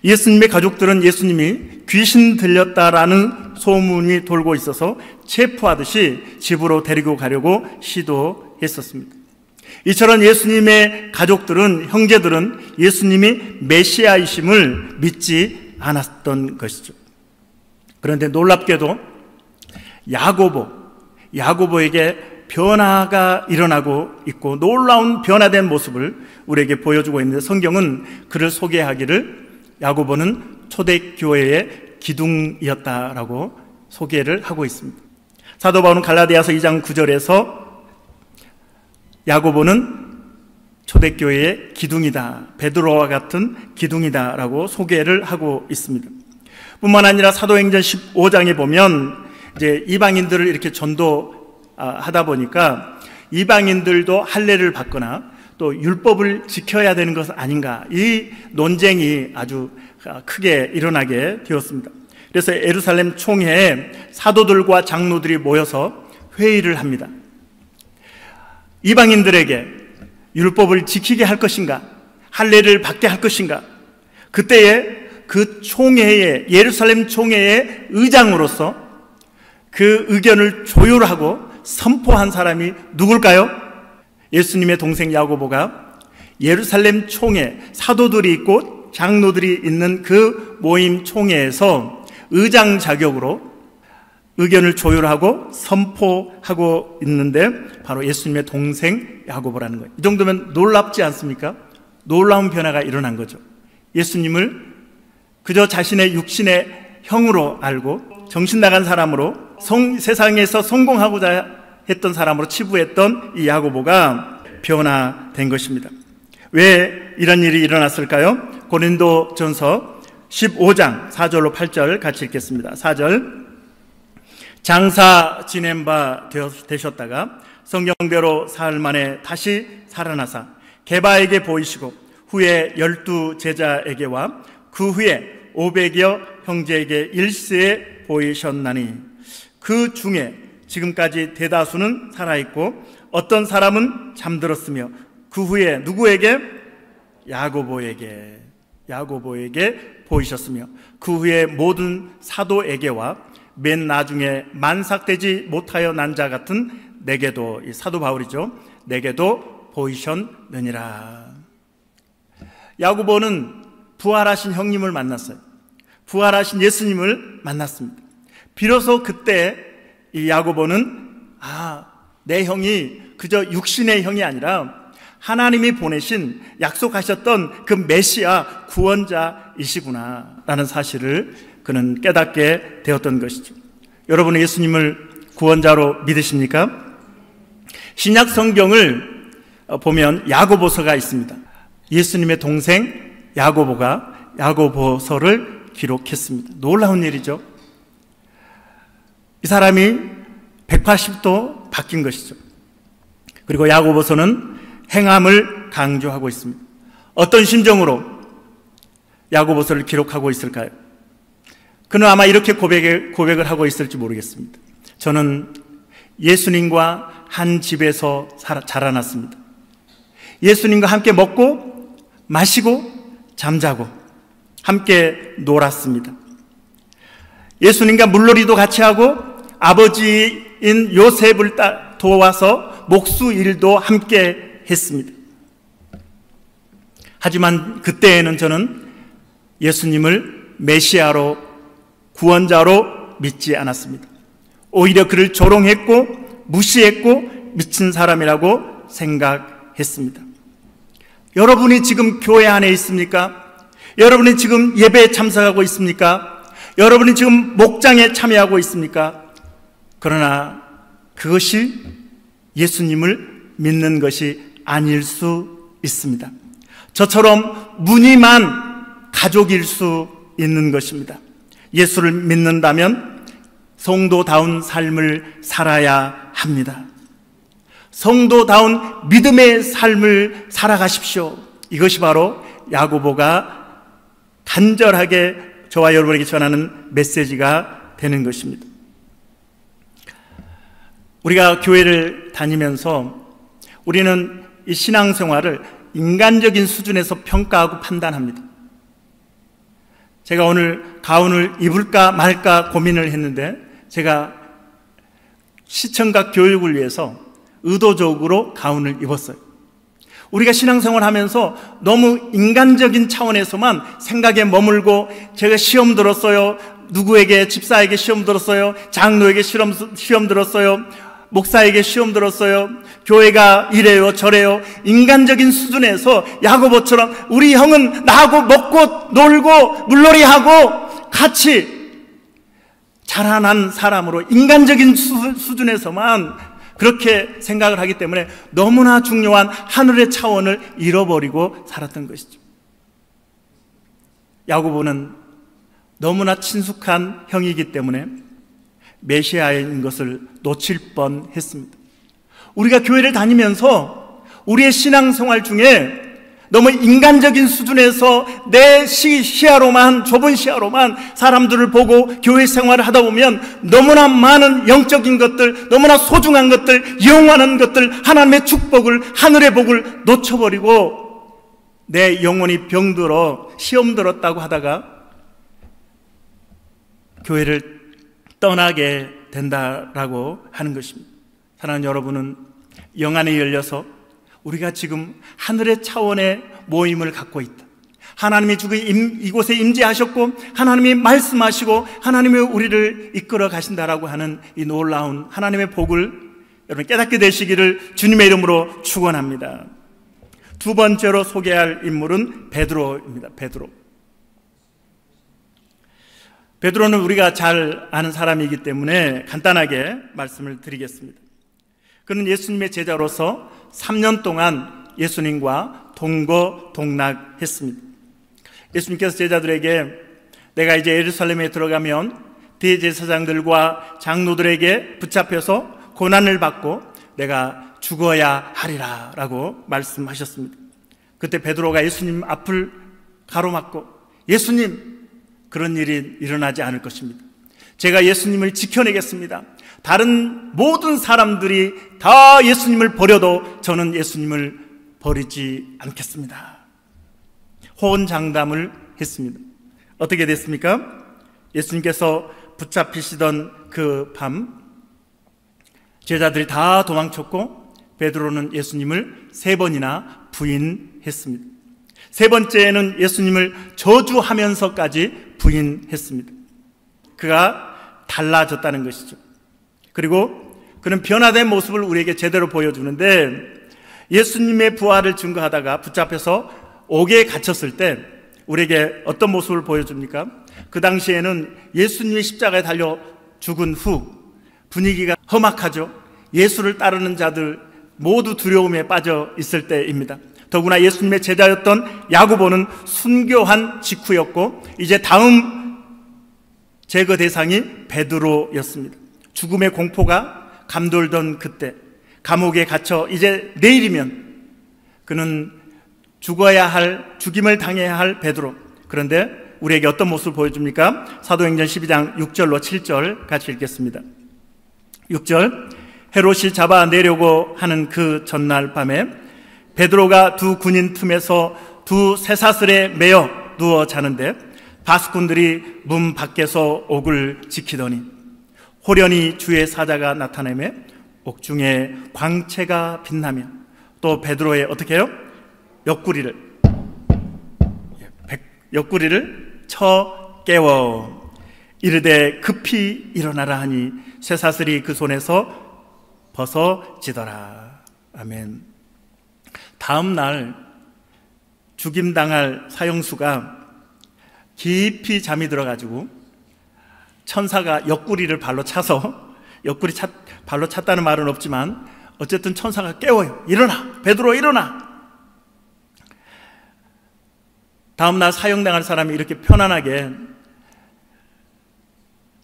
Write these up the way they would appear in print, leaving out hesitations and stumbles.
예수님의 가족들은 예수님이 귀신 들렸다라는 소문이 돌고 있어서 체포하듯이 집으로 데리고 가려고 시도했었습니다. 이처럼 예수님의 가족들은, 형제들은 예수님이 메시아이심을 믿지 않았던 것이죠. 그런데 놀랍게도 야고보에게 변화가 일어나고 있고 놀라운 변화된 모습을 우리에게 보여주고 있는데, 성경은 그를 소개하기를 야고보는 초대교회의 기둥이었다라고 소개를 하고 있습니다. 사도 바울은 갈라디아서 2장 9절에서 야고보는 초대교회의 기둥이다, 베드로와 같은 기둥이다라고 소개를 하고 있습니다. 뿐만 아니라 사도행전 15장에 보면 이제 이방인들을 이렇게 전도하다 보니까 이방인들도 할례를 받거나 또 율법을 지켜야 되는 것은 아닌가, 이 논쟁이 아주 크게 일어나게 되었습니다. 그래서 예루살렘 총회에 사도들과 장로들이 모여서 회의를 합니다. 이방인들에게 율법을 지키게 할 것인가, 할례를 받게 할 것인가. 그때에 그 총회의, 예루살렘 총회의 의장으로서 그 의견을 조율하고 선포한 사람이 누굴까요? 예수님의 동생 야고보가 예루살렘 총회, 사도들이 있고 장로들이 있는 그 모임 총회에서 의장 자격으로 의견을 조율하고 선포하고 있는데, 바로 예수님의 동생 야고보라는 거예요. 이 정도면 놀랍지 않습니까? 놀라운 변화가 일어난 거죠. 예수님을 그저 자신의 육신의 형으로 알고 정신 나간 사람으로, 세상에서 성공하고자 했던 사람으로 치부했던 이 야고보가 변화된 것입니다. 왜 이런 일이 일어났을까요? 고린도전서 15장 4절로 8절 같이 읽겠습니다. 4절. 장사 지낸 바 되셨다가 성경대로 사흘 만에 다시 살아나사 게바에게 보이시고 후에 12 제자에게와 그 후에 500여 형제에게 일시에 보이셨나니, 그 중에 지금까지 대다수는 살아있고 어떤 사람은 잠들었으며, 그 후에 누구에게? 야고보에게 보이셨으며, 그 후에 모든 사도에게와 맨 나중에 만삭되지 못하여 난 자 같은 내게도, 이 사도 바울이죠, 내게도 보이셨느니라. 야고보는 부활하신 형님을 만났어요. 부활하신 예수님을 만났습니다. 비로소 그때 이 야고보는, 내 형이 그저 육신의 형이 아니라 하나님이 보내신, 약속하셨던 그 메시아 구원자이시구나 라는 사실을 그는 깨닫게 되었던 것이죠. 여러분은 예수님을 구원자로 믿으십니까? 신약 성경을 보면 야고보서가 있습니다. 예수님의 동생 야고보가 야고보서를 기록했습니다. 놀라운 일이죠. 이 사람이 180도 바뀐 것이죠. 그리고 야고보서는 행함을 강조하고 있습니다. 어떤 심정으로 야고보서를 기록하고 있을까요? 그는 아마 이렇게 고백을 하고 있을지 모르겠습니다. 저는 예수님과 한 집에서 자라났습니다. 예수님과 함께 먹고 마시고 잠자고 함께 놀았습니다. 예수님과 물놀이도 같이 하고 아버지인 요셉을 도와서 목수 일도 함께 했습니다. 하지만 그때에는 저는 예수님을 메시아로, 구원자로 믿지 않았습니다. 오히려 그를 조롱했고 무시했고 미친 사람이라고 생각했습니다. 여러분이 지금 교회 안에 있습니까? 여러분이 지금 예배에 참석하고 있습니까? 여러분이 지금 목장에 참여하고 있습니까? 그러나 그것이 예수님을 믿는 것이 아닐 수 있습니다. 저처럼 무늬만 가족일 수 있는 것입니다. 예수를 믿는다면 성도다운 삶을 살아야 합니다. 성도다운 믿음의 삶을 살아가십시오. 이것이 바로 야고보가 간절하게 저와 여러분에게 전하는 메시지가 되는 것입니다. 우리가 교회를 다니면서 우리는 이 신앙생활을 인간적인 수준에서 평가하고 판단합니다. 제가 오늘 가운을 입을까 말까 고민을 했는데 제가 시청각 교육을 위해서 의도적으로 가운을 입었어요. 우리가 신앙생활 하면서 너무 인간적인 차원에서만 생각에 머물고 제가 시험 들었어요, 누구에게, 집사에게 시험 들었어요, 장로에게 시험 들었어요, 목사에게 시험 들었어요, 교회가 이래요 저래요, 인간적인 수준에서 야고보처럼 우리 형은 나하고 먹고 놀고 물놀이하고 같이 자라난 사람으로 인간적인 수준에서만 그렇게 생각을 하기 때문에 너무나 중요한 하늘의 차원을 잃어버리고 살았던 것이죠. 야고보는 너무나 친숙한 형이기 때문에 메시아인 것을 놓칠 뻔했습니다. 우리가 교회를 다니면서 우리의 신앙생활 중에 너무 인간적인 수준에서 내 시야로만, 좁은 시야로만 사람들을 보고 교회 생활을 하다 보면 너무나 많은 영적인 것들, 너무나 소중한 것들, 영원한 것들, 하나님의 축복을, 하늘의 복을 놓쳐버리고 내 영혼이 병들어 시험 들었다고 하다가 교회를 떠나게 된다라고 하는 것입니다. 사랑하는 여러분은 영안이 열려서 우리가 지금 하늘의 차원의 모임을 갖고 있다. 하나님이 이곳에 임재하셨고 하나님이 말씀하시고 하나님이 우리를 이끌어 가신다라고 하는 이 놀라운 하나님의 복을 여러분 깨닫게 되시기를 주님의 이름으로 축원합니다. 두 번째로 소개할 인물은 베드로입니다. 베드로는 우리가 잘 아는 사람이기 때문에 간단하게 말씀을 드리겠습니다. 그는 예수님의 제자로서 3년 동안 예수님과 동거동락했습니다. 예수님께서 제자들에게 내가 이제 예루살렘에 들어가면 대제사장들과 장로들에게 붙잡혀서 고난을 받고 내가 죽어야 하리라 라고 말씀하셨습니다. 그때 베드로가 예수님 앞을 가로막고 예수님, 그런 일이 일어나지 않을 것입니다. 제가 예수님을 지켜내겠습니다. 다른 모든 사람들이 다 예수님을 버려도 저는 예수님을 버리지 않겠습니다. 호언장담을 했습니다. 어떻게 됐습니까? 예수님께서 붙잡히시던 그 밤 제자들이 다 도망쳤고 베드로는 예수님을 3번이나 부인했습니다. 3번째에는 예수님을 저주하면서까지 부인했습니다. 그가 달라졌다는 것이죠. 그리고 그는 변화된 모습을 우리에게 제대로 보여주는데 예수님의 부활을 증거하다가 붙잡혀서 옥에 갇혔을 때 우리에게 어떤 모습을 보여줍니까? 그 당시에는 예수님이 십자가에 달려 죽은 후 분위기가 험악하죠. 예수를 따르는 자들 모두 두려움에 빠져 있을 때입니다. 더구나 예수님의 제자였던 야고보는 순교한 직후였고 이제 다음 제거 대상이 베드로였습니다. 죽음의 공포가 감돌던 그때 감옥에 갇혀 이제 내일이면 그는 죽임을 당해야 할 베드로. 그런데 우리에게 어떤 모습을 보여줍니까? 사도행전 12장 6절로 7절 같이 읽겠습니다. 6절, 헤롯이 잡아내려고 하는 그 전날 밤에 베드로가 두 군인 틈에서 두 쇠사슬에 매여 누워 자는데 바스꾼들이 문 밖에서 옥을 지키더니 호련히 주의 사자가 나타내며 옥중에 광채가 빛나며 또 베드로의 어떻게 해요? 옆구리를 쳐 깨워 이르되 급히 일어나라 하니 쇠사슬이 그 손에서 벗어지더라. 아멘. 다음 날 죽임당할 사형수가 깊이 잠이 들어가지고 천사가 옆구리를 발로 차서 발로 찼다는 말은 없지만 어쨌든 천사가 깨워요. 일어나, 베드로 일어나. 다음날 사형당할 사람이 이렇게 편안하게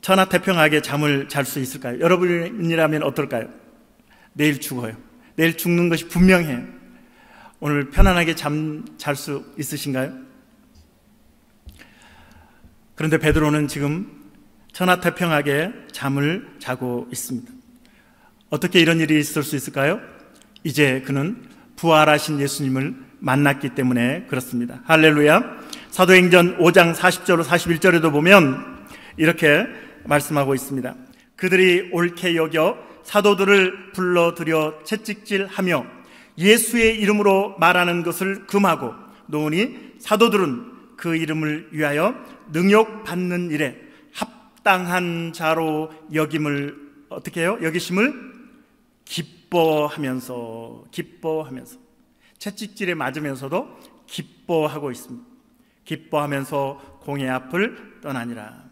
천하태평하게 잠을 잘 수 있을까요? 여러분이라면 어떨까요? 내일 죽어요. 내일 죽는 것이 분명해요. 오늘 편안하게 잠 잘 수 있으신가요? 그런데 베드로는 지금 천하태평하게 잠을 자고 있습니다. 어떻게 이런 일이 있을 수 있을까요? 이제 그는 부활하신 예수님을 만났기 때문에 그렇습니다. 할렐루야. 사도행전 5장 40절로 41절에도 보면 이렇게 말씀하고 있습니다. 그들이 옳게 여겨 사도들을 불러들여 채찍질하며 예수의 이름으로 말하는 것을 금하고 놓으니 사도들은 그 이름을 위하여 능욕받는 일에 합당한 자로 어떻게 해요? 여기심을 기뻐하면서 채찍질에 맞으면서도 기뻐하고 있습니다. 기뻐하면서 공의 앞을 떠나니라.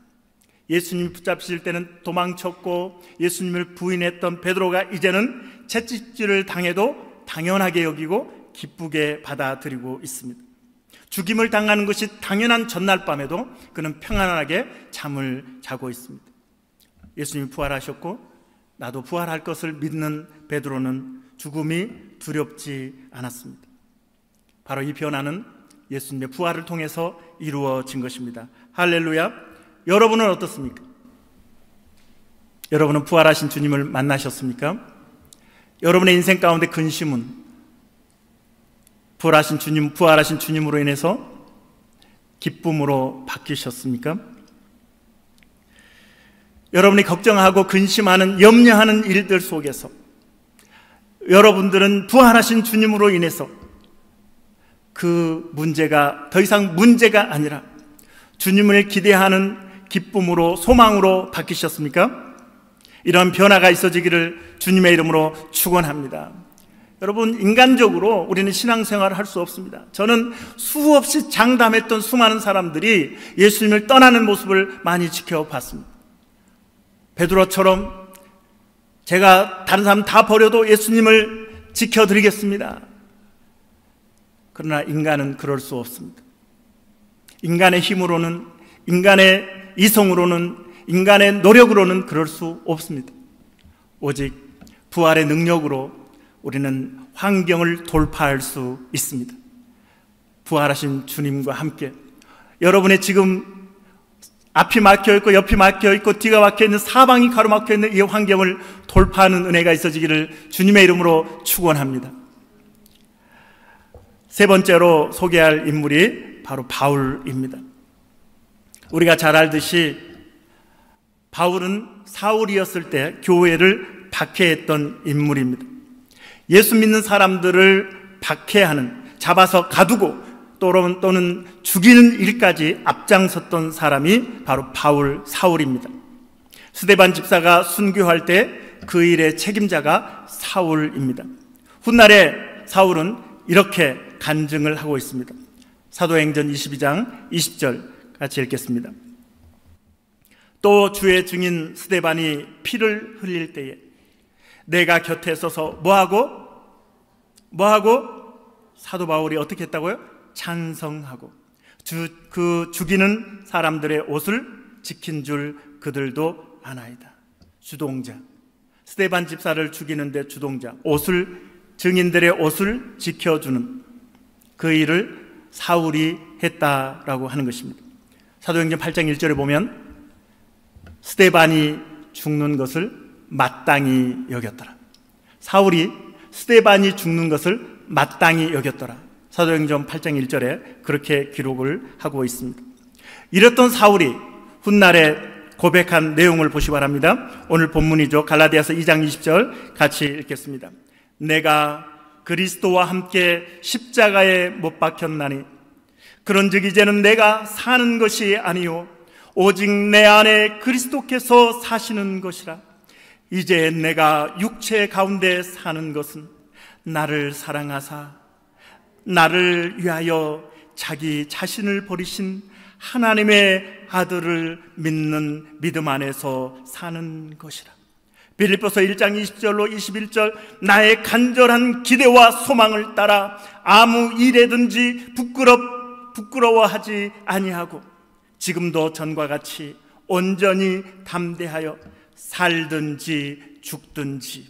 예수님 붙잡히실 때는 도망쳤고 예수님을 부인했던 베드로가 이제는 채찍질을 당해도 당연하게 여기고 기쁘게 받아들이고 있습니다. 죽임을 당하는 것이 당연한 전날 밤에도 그는 평안하게 잠을 자고 있습니다. 예수님이 부활하셨고 나도 부활할 것을 믿는 베드로는 죽음이 두렵지 않았습니다. 바로 이 변화는 예수님의 부활을 통해서 이루어진 것입니다. 할렐루야. 여러분은 어떻습니까? 여러분은 부활하신 주님을 만나셨습니까? 여러분의 인생 가운데 근심은 부활하신 주님으로 인해서 기쁨으로 바뀌셨습니까? 여러분이 걱정하고 근심하는, 염려하는 일들 속에서 여러분들은 부활하신 주님으로 인해서 그 문제가 더 이상 문제가 아니라 주님을 기대하는 기쁨으로, 소망으로 바뀌셨습니까? 이런 변화가 있어지기를 주님의 이름으로 축원합니다. 여러분, 인간적으로 우리는 신앙생활을 할 수 없습니다. 저는 수없이 장담했던 수많은 사람들이 예수님을 떠나는 모습을 많이 지켜봤습니다. 베드로처럼 제가 다른 사람 다 버려도 예수님을 지켜드리겠습니다. 그러나 인간은 그럴 수 없습니다. 인간의 힘으로는, 인간의 이성으로는, 인간의 노력으로는 그럴 수 없습니다. 오직 부활의 능력으로 우리는 환경을 돌파할 수 있습니다. 부활하신 주님과 함께 여러분의 지금 앞이 막혀있고 옆이 막혀있고 뒤가 막혀있는, 사방이 가로막혀있는 이 환경을 돌파하는 은혜가 있어지기를 주님의 이름으로 축원합니다. 세 번째로 소개할 인물이 바로 바울입니다. 우리가 잘 알듯이 바울은 사울이었을 때 교회를 박해했던 인물입니다. 예수 믿는 사람들을 박해하는, 잡아서 가두고 또는 죽이는 일까지 앞장섰던 사람이 바로 사울입니다. 스데반 집사가 순교할 때 그 일의 책임자가 사울입니다. 훗날에 사울은 이렇게 간증을 하고 있습니다. 사도행전 22장 20절 같이 읽겠습니다. 또 주의 증인 스데반이 피를 흘릴 때에 내가 곁에 서서 뭐하고 사도 바울이 어떻게 했다고요? 찬성하고 그 죽이는 사람들의 옷을 지킨 줄 그들도 아나이다. 주동자, 스데반 집사를 죽이는데 주동자, 증인들의 옷을 지켜주는 그 일을 사울이 했다라고 하는 것입니다. 사도행전 8장 1절에 보면 스데반이 죽는 것을 마땅히 여겼더라. 사울이 스데반이 죽는 것을 마땅히 여겼더라. 사도행전 8장 1절에 그렇게 기록을 하고 있습니다. 이랬던 사울이 훗날에 고백한 내용을 보시기 바랍니다. 오늘 본문이죠. 갈라디아서 2장 20절 같이 읽겠습니다. 내가 그리스도와 함께 십자가에 못 박혔나니 그런즉 이제는 내가 사는 것이 아니요 오직 내 안에 그리스도께서 사시는 것이라. 이제 내가 육체 가운데 사는 것은 나를 사랑하사 나를 위하여 자기 자신을 버리신 하나님의 아들을 믿는 믿음 안에서 사는 것이라. 빌립보서 1장 20절로 21절 나의 간절한 기대와 소망을 따라 아무 일에든지 부끄러워하지 아니하고 지금도 전과 같이 온전히 담대하여 살든지 죽든지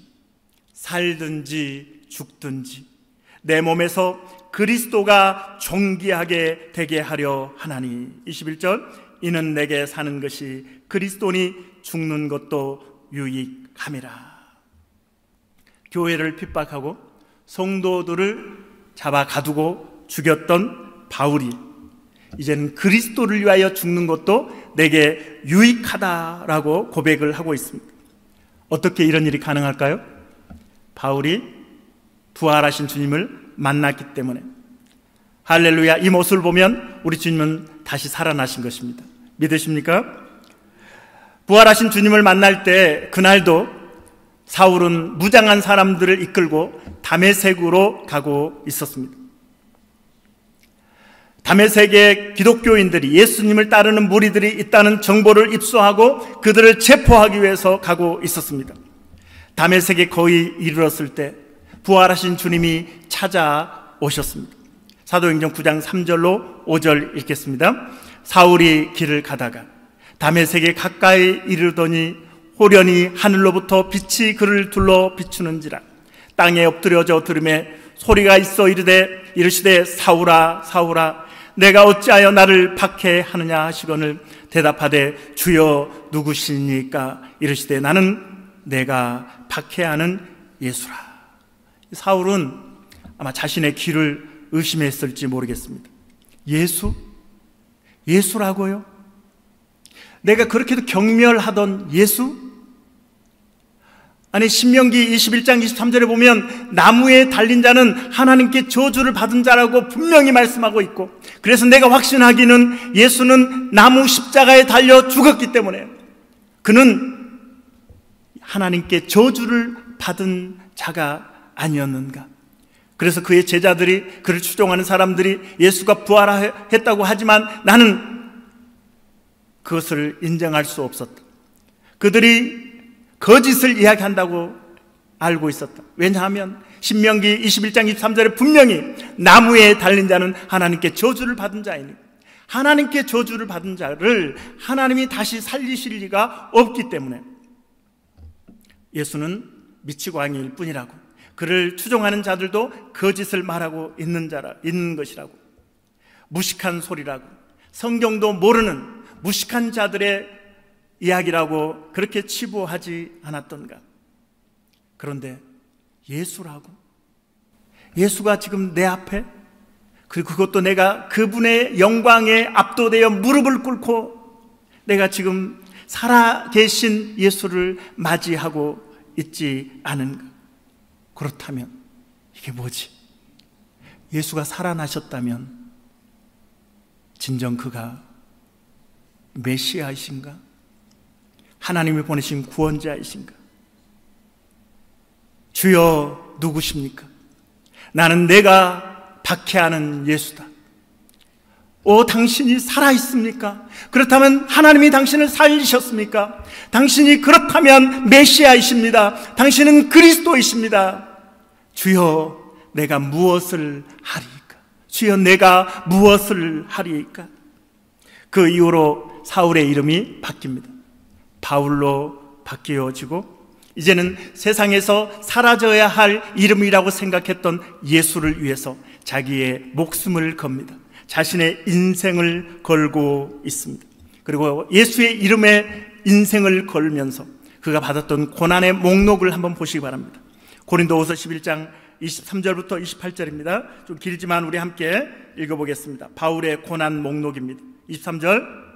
내 몸에서 그리스도가 존귀하게 되게 하려 하나니. 21절 이는 내게 사는 것이 그리스도니 죽는 것도 유익함이라. 교회를 핍박하고 성도들을 잡아 가두고 죽였던 바울이 이제는 그리스도를 위하여 죽는 것도 내게 유익하다라고 고백을 하고 있습니다. 어떻게 이런 일이 가능할까요? 바울이 부활하신 주님을 만났기 때문에. 할렐루야. 이 모습을 보면 우리 주님은 다시 살아나신 것입니다. 믿으십니까? 부활하신 주님을 만날 때 그날도 사울은 무장한 사람들을 이끌고 다메섹으로 가고 있었습니다. 다메섹의 기독교인들이, 예수님을 따르는 무리들이 있다는 정보를 입수하고 그들을 체포하기 위해서 가고 있었습니다. 다메섹에 거의 이르렀을 때 부활하신 주님이 찾아오셨습니다. 사도행전 9장 3절로 5절 읽겠습니다. 사울이 길을 가다가 다메섹에 가까이 이르더니 호련히 하늘로부터 빛이 그를 둘러 비추는지라. 땅에 엎드려져 들음에 소리가 있어 이르시되 사울아 사울아 내가 어찌하여 나를 박해하느냐 하시거늘 대답하되 주여 누구시니까 이르시되 나는 내가 박해하는 예수라. 사울은 아마 자신의 길을 의심했을지 모르겠습니다. 예수라고요? 내가 그렇게도 경멸하던 예수? 아니, 신명기 21장 23절에 보면 나무에 달린 자는 하나님께 저주를 받은 자라고 분명히 말씀하고 있고, 그래서 내가 확신하기는 예수는 나무 십자가에 달려 죽었기 때문에 그는 하나님께 저주를 받은 자가 아니었는가. 그래서 그의 제자들이, 그를 추종하는 사람들이 예수가 부활했다고 하지만 나는 그것을 인정할 수 없었다. 그들이 거짓을 이야기한다고 알고 있었다. 왜냐하면 신명기 21장 23절에 분명히 나무에 달린 자는 하나님께 저주를 받은 자이니, 하나님께 저주를 받은 자를 하나님이 다시 살리실 리가 없기 때문에 예수는 미치고 아니일 뿐이라고, 그를 추종하는 자들도 거짓을 말하고 있는 것이라고, 무식한 소리라고, 성경도 모르는 무식한 자들의 이야기라고 그렇게 치부하지 않았던가. 그런데 예수라고, 예수가 지금 내 앞에, 그리고 그것도 내가 그분의 영광에 압도되어 무릎을 꿇고 내가 지금 살아계신 예수를 맞이하고 있지 않은가. 그렇다면 이게 뭐지? 예수가 살아나셨다면 진정 그가 메시아이신가? 하나님이 보내신 구원자이신가? 주여 누구십니까? 나는 내가 박해하는 예수다. 오, 당신이 살아있습니까? 그렇다면 하나님이 당신을 살리셨습니까? 당신이 그렇다면 메시아이십니다. 당신은 그리스도이십니다. 주여 내가 무엇을 하리이까? 주여 내가 무엇을 하리이까? 그 이후로 사울의 이름이 바뀝니다. 바울로 바뀌어지고 이제는 세상에서 사라져야 할 이름이라고 생각했던 예수를 위해서 자기의 목숨을 겁니다. 자신의 인생을 걸고 있습니다. 그리고 예수의 이름에 인생을 걸면서 그가 받았던 고난의 목록을 한번 보시기 바랍니다. 고린도후서 11장 23절부터 28절입니다. 좀 길지만 우리 함께 읽어보겠습니다. 바울의 고난 목록입니다. 23절,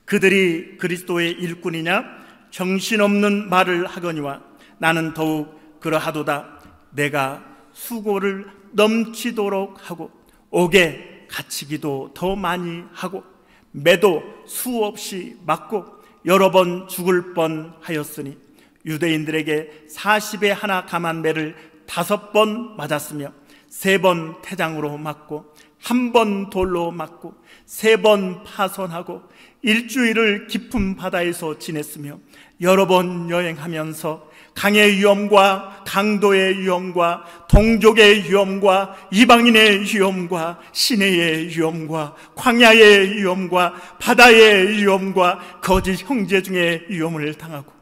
그들이 그리스도의 일꾼이냐 정신없는 말을 하거니와 나는 더욱 그러하도다. 내가 수고를 넘치도록 하고 옥에 갇히기도 더 많이 하고 매도 수없이 맞고 여러 번 죽을 뻔하였으니 유대인들에게 40에 하나 감한 매를 5번 맞았으며 3번 태장으로 맞고 1번 돌로 맞고 3번 파손하고 일주일을 깊은 바다에서 지냈으며 여러 번 여행하면서 강의 위험과 강도의 위험과 동족의 위험과 이방인의 위험과 시내의 위험과 광야의 위험과 바다의 위험과 거짓 형제 중에 위험을 당하고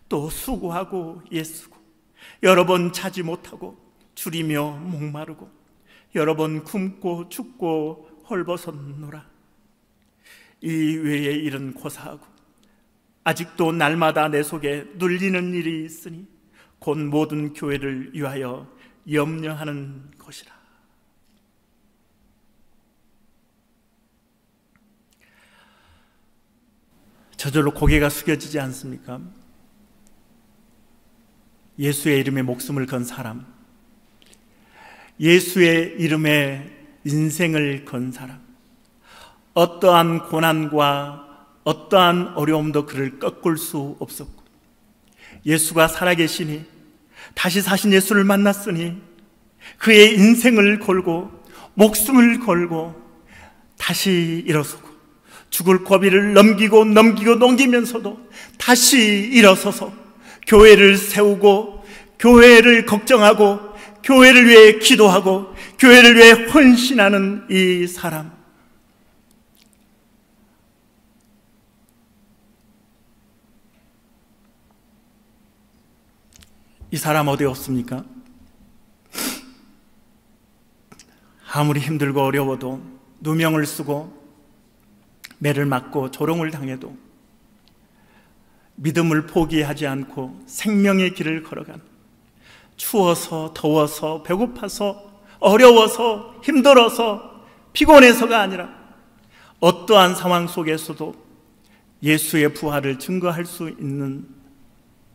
또 수고하고 애쓰고 여러 번 자지 못하고 줄이며 목마르고 여러 번 굶고 춥고 헐벗었노라. 이 외의 일은 고사하고 아직도 날마다 내 속에 눌리는 일이 있으니 곧 모든 교회를 위하여 염려하는 것이라. 저절로 고개가 숙여지지 않습니까? 예수의 이름에 목숨을 건 사람, 예수의 이름에 인생을 건 사람, 어떠한 고난과 어떠한 어려움도 그를 꺾을 수 없었고, 예수가 살아계시니, 다시 사신 예수를 만났으니 그의 인생을 걸고 목숨을 걸고 다시 일어서고, 죽을 고비를 넘기면서도 다시 일어서서 교회를 세우고, 교회를 걱정하고, 교회를 위해 기도하고, 교회를 위해 헌신하는 이 사람, 이 사람 어디 없습니까? 아무리 힘들고 어려워도, 누명을 쓰고 매를 맞고 조롱을 당해도 믿음을 포기하지 않고 생명의 길을 걸어간, 추워서 더워서 배고파서 어려워서 힘들어서 피곤해서가 아니라 어떠한 상황 속에서도 예수의 부활을 증거할 수 있는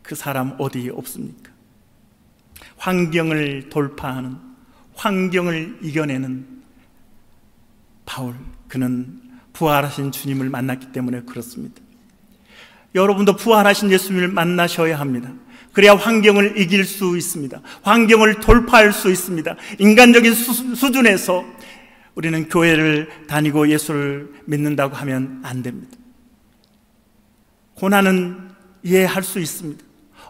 그 사람 어디 없습니까? 환경을 돌파하는, 환경을 이겨내는 바울, 그는 부활하신 주님을 만났기 때문에 그렇습니다. 여러분도 부활하신 예수님을 만나셔야 합니다. 그래야 환경을 이길 수 있습니다. 환경을 돌파할 수 있습니다. 인간적인 수준에서 우리는 교회를 다니고 예수를 믿는다고 하면 안 됩니다. 고난은 이해할 수 있습니다.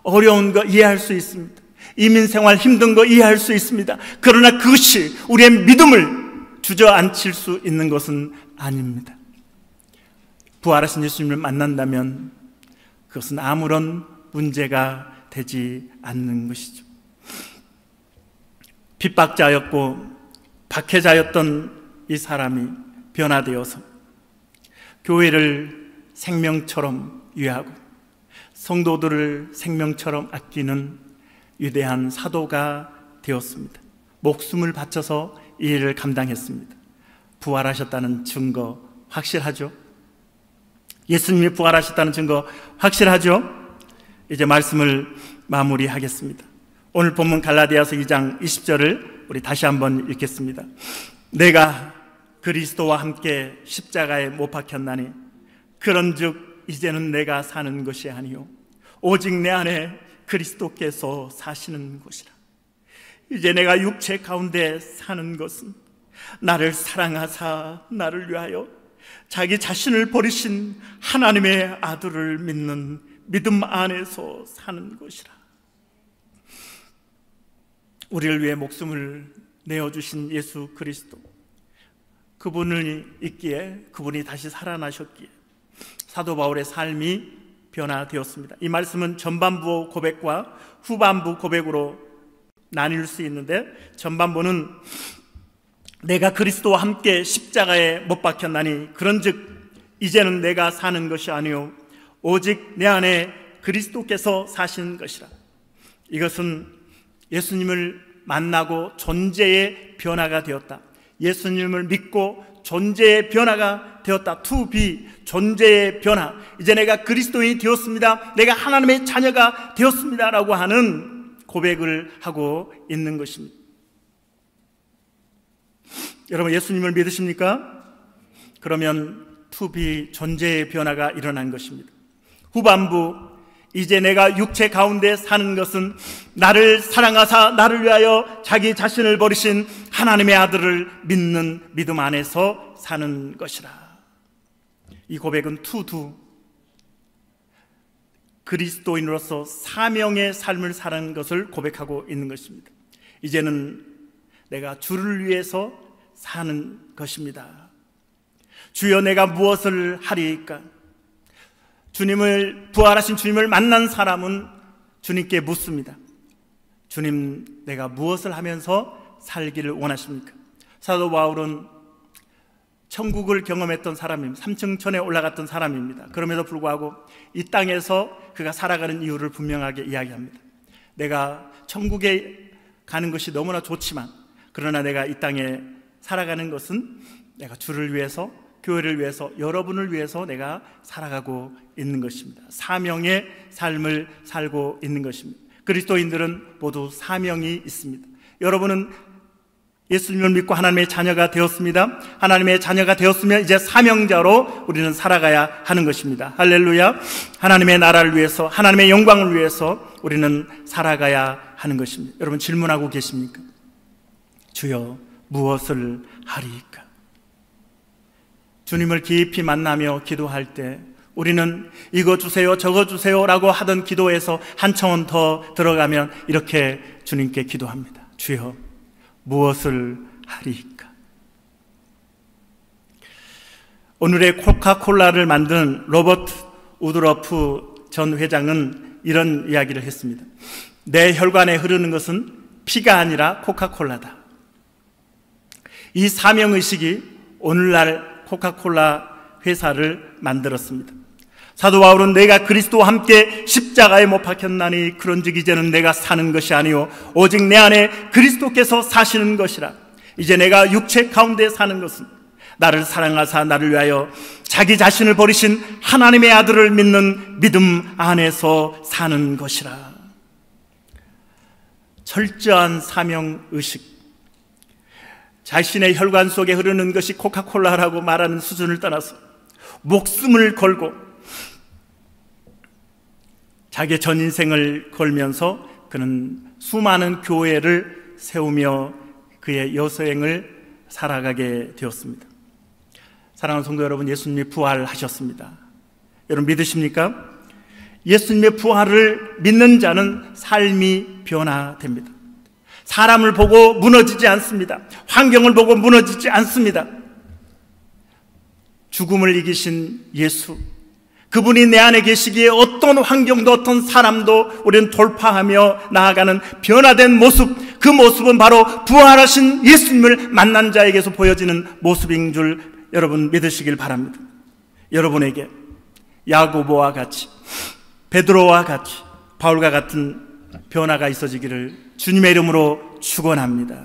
어려운 거 이해할 수 있습니다. 이민생활 힘든 거 이해할 수 있습니다. 그러나 그것이 우리의 믿음을 주저앉힐 수 있는 것은 아닙니다. 부활하신 예수님을 만난다면 그것은 아무런 문제가 되지 않는 것이죠. 핍박자였고 박해자였던 이 사람이 변화되어서 교회를 생명처럼 위하고 성도들을 생명처럼 아끼는 위대한 사도가 되었습니다. 목숨을 바쳐서 이 일을 감당했습니다. 부활하셨다는 증거 확실하죠? 예수님이 부활하셨다는 증거 확실하죠? 이제 말씀을 마무리하겠습니다. 오늘 본문 갈라디아서 2장 20절을 우리 다시 한번 읽겠습니다. 내가 그리스도와 함께 십자가에 못 박혔나니 그런즉 이제는 내가 사는 것이 아니요 오직 내 안에 그리스도께서 사시는 것이라. 이제 내가 육체 가운데 사는 것은 나를 사랑하사 나를 위하여 자기 자신을 버리신 하나님의 아들을 믿는 믿음 안에서 사는 것이라. 우리를 위해 목숨을 내어주신 예수 그리스도, 그분을 있기에, 그분이 다시 살아나셨기에 사도 바울의 삶이 변화되었습니다. 이 말씀은 전반부 고백과 후반부 고백으로 나뉠 수 있는데, 전반부는 내가 그리스도와 함께 십자가에 못 박혔나니 그런즉 이제는 내가 사는 것이 아니요 오직 내 안에 그리스도께서 사시는 것이라. 이것은 예수님을 만나고 존재의 변화가 되었다. 예수님을 믿고 존재의 변화가 되었다. To be, 존재의 변화. 이제 내가 그리스도인이 되었습니다. 내가 하나님의 자녀가 되었습니다 라고 하는 고백을 하고 있는 것입니다. 여러분, 예수님을 믿으십니까? 그러면 to be, 존재의 변화가 일어난 것입니다. 후반부, 이제 내가 육체 가운데 사는 것은 나를 사랑하사 나를 위하여 자기 자신을 버리신 하나님의 아들을 믿는 믿음 안에서 사는 것이라. 이 고백은 to do, 그리스도인으로서 사명의 삶을 사는 것을 고백하고 있는 것입니다. 이제는 내가 주를 위해서 사는 것입니다. 주여 내가 무엇을 하리이까? 부활하신 주님을 만난 사람은 주님께 묻습니다. 주님, 내가 무엇을 하면서 살기를 원하십니까? 사도 바울은 천국을 경험했던 사람입니다. 삼층천에 올라갔던 사람입니다. 그럼에도 불구하고 이 땅에서 그가 살아가는 이유를 분명하게 이야기합니다. 내가 천국에 가는 것이 너무나 좋지만, 그러나 내가 이 땅에 살아가는 것은 내가 주를 위해서 교회를 위해서, 여러분을 위해서 내가 살아가고 있는 것입니다. 사명의 삶을 살고 있는 것입니다. 그리스도인들은 모두 사명이 있습니다. 여러분은 예수님을 믿고 하나님의 자녀가 되었습니다. 하나님의 자녀가 되었으면 이제 사명자로 우리는 살아가야 하는 것입니다. 할렐루야. 하나님의 나라를 위해서, 하나님의 영광을 위해서 우리는 살아가야 하는 것입니다. 여러분 질문하고 계십니까? 주여 무엇을 하리이까? 주님을 깊이 만나며 기도할 때 우리는 이거 주세요 저거 주세요 라고 하던 기도에서 한 차원 더 들어가면 이렇게 주님께 기도합니다. 주여 무엇을 하리이까? 오늘의 코카콜라를 만든 로버트 우드러프 전 회장은 이런 이야기를 했습니다. 내 혈관에 흐르는 것은 피가 아니라 코카콜라다. 이 사명의식이 오늘날 코카콜라 회사를 만들었습니다. 사도 바울은 내가 그리스도와 함께 십자가에 못 박혔나니 그런즉 이제는 내가 사는 것이 아니요 오직 내 안에 그리스도께서 사시는 것이라. 이제 내가 육체 가운데 사는 것은 나를 사랑하사 나를 위하여 자기 자신을 버리신 하나님의 아들을 믿는 믿음 안에서 사는 것이라. 철저한 사명의식, 자신의 혈관 속에 흐르는 것이 코카콜라라고 말하는 수준을 떠나서 목숨을 걸고 자기의 전 인생을 걸면서 그는 수많은 교회를 세우며 그의 여생을 살아가게 되었습니다. 사랑하는 성도 여러분, 예수님이 부활하셨습니다. 여러분 믿으십니까? 예수님의 부활을 믿는 자는 삶이 변화됩니다. 사람을 보고 무너지지 않습니다. 환경을 보고 무너지지 않습니다. 죽음을 이기신 예수, 그분이 내 안에 계시기에 어떤 환경도 어떤 사람도 우리는 돌파하며 나아가는 변화된 모습, 그 모습은 바로 부활하신 예수님을 만난 자에게서 보여지는 모습인 줄 여러분 믿으시길 바랍니다. 여러분에게 야고보와 같이, 베드로와 같이, 바울과 같은 변화가 있어지기를 주님의 이름으로 축원합니다.